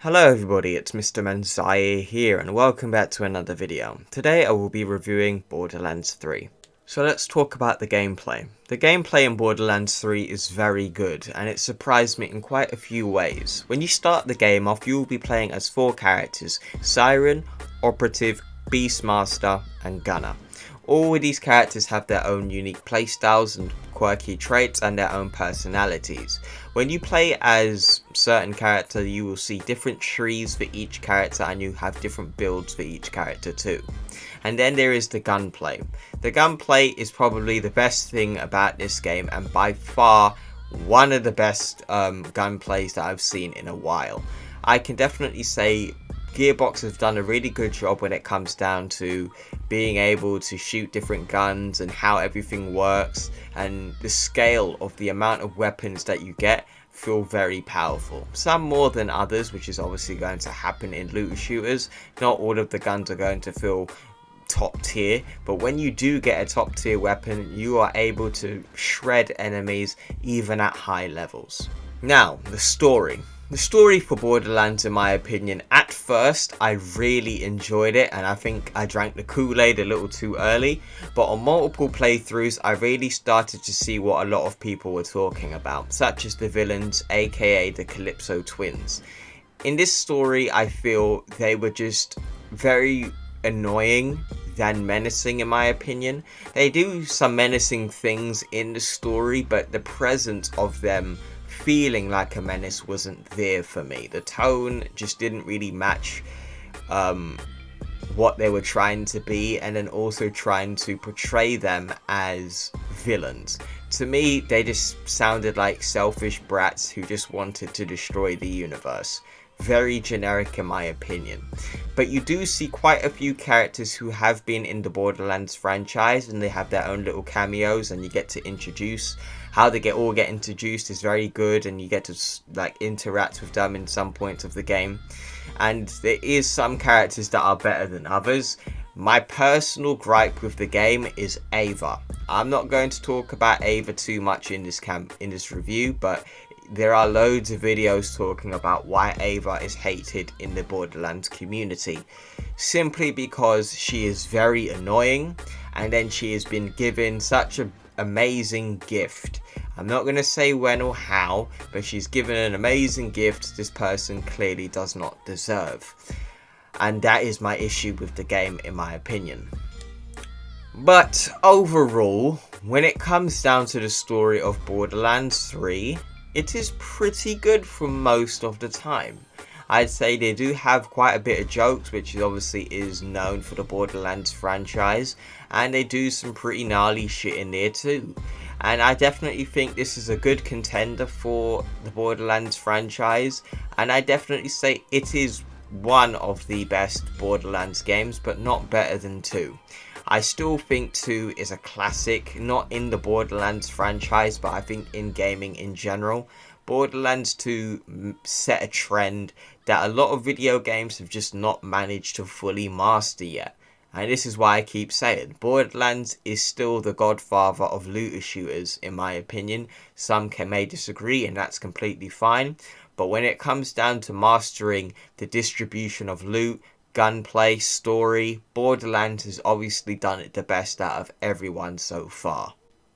Hello everybody, it's Mr. Menziah here and welcome back to another video. Today I will be reviewing Borderlands 3. So let's talk about the gameplay. The gameplay in Borderlands 3 is very good and it surprised me in quite a few ways. When you start the game off, you will be playing as 4 characters: Siren, Operative, Beastmaster and Gunner. All of these characters have their own unique playstyles and quirky traits and their own personalities. When you play as certain character, you will see different trees for each character and you have different builds for each character too. And then there is the gunplay. The gunplay is probably the best thing about this game and by far one of the best gunplays that I've seen in a while. I can definitely say Gearbox has done a really good job when it comes down to being able to shoot different guns and how everything works, and the scale of the amount of weapons that you get feel very powerful. Some more than others, which is obviously going to happen in looter shooters. Not all of the guns are going to feel top tier, but when you do get a top tier weapon, you are able to shred enemies even at high levels. Now, the story. The story for Borderlands, in my opinion, at first I really enjoyed it and I think I drank the Kool-Aid a little too early, but on multiple playthroughs I really started to see what a lot of people were talking about, such as the villains, aka the Calypso twins. In this story I feel they were just very annoying than menacing in my opinion. They do some menacing things in the story, but the presence of them feeling like a menace wasn't there for me. The tone just didn't really match what they were trying to be, and then also trying to portray them as villains. To me, they just sounded like selfish brats who just wanted to destroy the universe. Very generic in my opinion. But you do see quite a few characters who have been in the Borderlands franchise and they have their own little cameos and you get to introduce. How they all get introduced is very good and you get to like interact with them in some points of the game. And there is some characters that are better than others. My personal gripe with the game is Ava. I'm not going to talk about Ava too much in this review, but there are loads of videos talking about why Ava is hated in the Borderlands community. Simply because she is very annoying and then she has been given such an amazing gift. I'm not going to say when or how, but she's given an amazing gift this person clearly does not deserve. And that is my issue with the game in my opinion. But overall, when it comes down to the story of Borderlands 3, it is pretty good for most of the time. I'd say they do have quite a bit of jokes, which obviously is known for the Borderlands franchise, and they do some pretty gnarly shit in there too. And I definitely think this is a good contender for the Borderlands franchise, and I definitely say it is one of the best Borderlands games, but not better than 2. I still think 2 is a classic, not in the Borderlands franchise, but I think in gaming in general. Borderlands 2 set a trend that a lot of video games have just not managed to fully master yet. And this is why I keep saying, Borderlands is still the godfather of looter shooters in my opinion. Some may disagree and that's completely fine. But when it comes down to mastering the distribution of loot, gunplay, story, Borderlands has obviously done it the best out of everyone so far.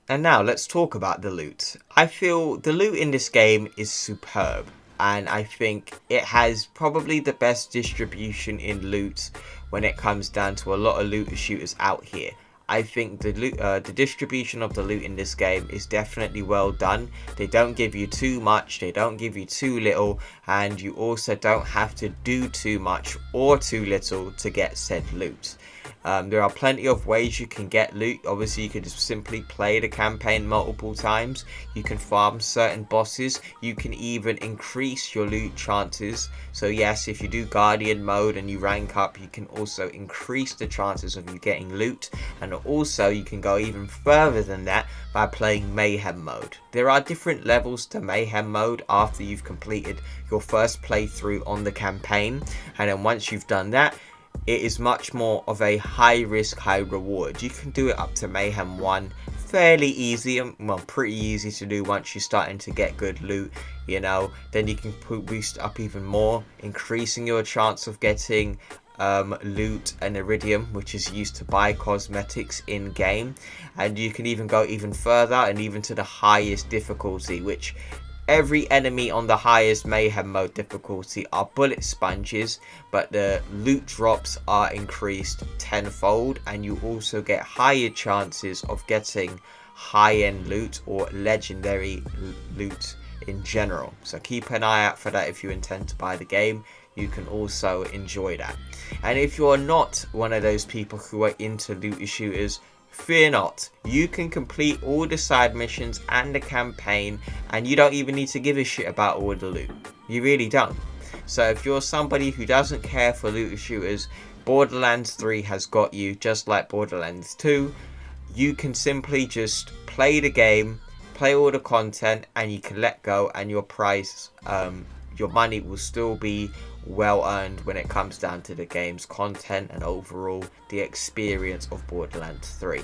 And now let's talk about the loot. I feel the loot in this game is superb, and I think it has probably the best distribution in loot when it comes down to a lot of looter shooters out here. I think the distribution of the loot in this game is definitely well done. They don't give you too much, they don't give you too little, and you also don't have to do too much or too little to get said loot. There are plenty of ways you can get loot. Obviously you can just simply play the campaign multiple times. You can farm certain bosses. You can even increase your loot chances. So yes, if you do Guardian mode and you rank up, you can also increase the chances of you getting loot. And also you can go even further than that by playing Mayhem mode. There are different levels to Mayhem mode after you've completed your first playthrough on the campaign. And then once you've done that, it is much more of a high risk, high reward. You can do it up to Mayhem 1, fairly easy, well, pretty easy to do once you're starting to get good loot, you know. Then you can boost up even more, increasing your chance of getting loot and iridium, which is used to buy cosmetics in game. And you can even go even further and even to the highest difficulty, which every enemy on the highest mayhem mode difficulty are bullet sponges, but the loot drops are increased tenfold, and you also get higher chances of getting high-end loot or legendary loot in general. So keep an eye out for that if you intend to buy the game. You can also enjoy that. And if you're not one of those people who are into looter shooters, fear not, you can complete all the side missions and the campaign, and you don't even need to give a shit about all the loot. You really don't. So if you're somebody who doesn't care for looter shooters, Borderlands 3 has got you, just like Borderlands 2. You can simply just play the game, play all the content, and you can let go, and your price, your money will still be well earned when it comes down to the game's content and overall the experience of Borderlands 3.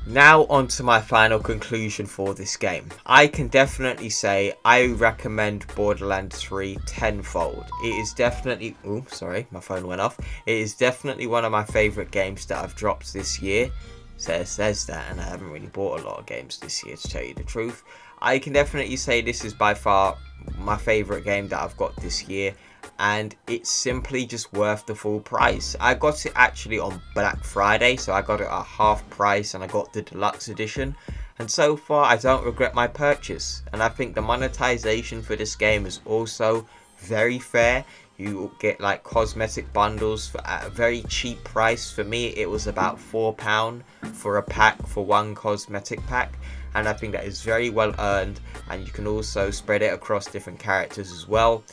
Now on to my final conclusion for this game. I can definitely say I recommend Borderlands 3 tenfold. It is definitely, oh sorry, my phone went off. It is definitely one of my favourite games that I've dropped this year. So it says that, and I haven't really bought a lot of games this year, to tell you the truth. I can definitely say this is by far my favourite game that I've got this year, and it's simply just worth the full price. I got it actually on Black Friday, so I got it at half price, and I got the deluxe edition, and so far I don't regret my purchase. And I think the monetization for this game is also very fair. You get like cosmetic bundles at a very cheap price. For me, it was about £4 for a pack, for one cosmetic pack, and I think that is very well earned, and you can also spread it across different characters as well.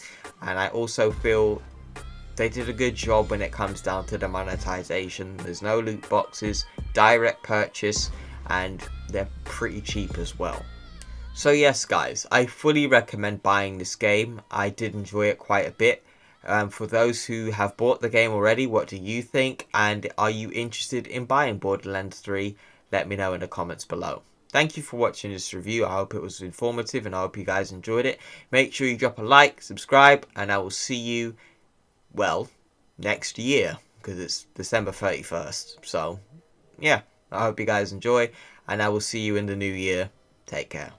And I also feel they did a good job when it comes down to the monetization. There's no loot boxes, direct purchase, and they're pretty cheap as well. So yes guys, I fully recommend buying this game. I did enjoy it quite a bit. For those who have bought the game already, what do you think? And are you interested in buying Borderlands 3? Let me know in the comments below. Thank you for watching this review. I hope it was informative, and I hope you guys enjoyed it. Make sure you drop a like, subscribe, and I will see you, well, next year, because it's December 31st. So, yeah, I hope you guys enjoy, and I will see you in the new year. Take care.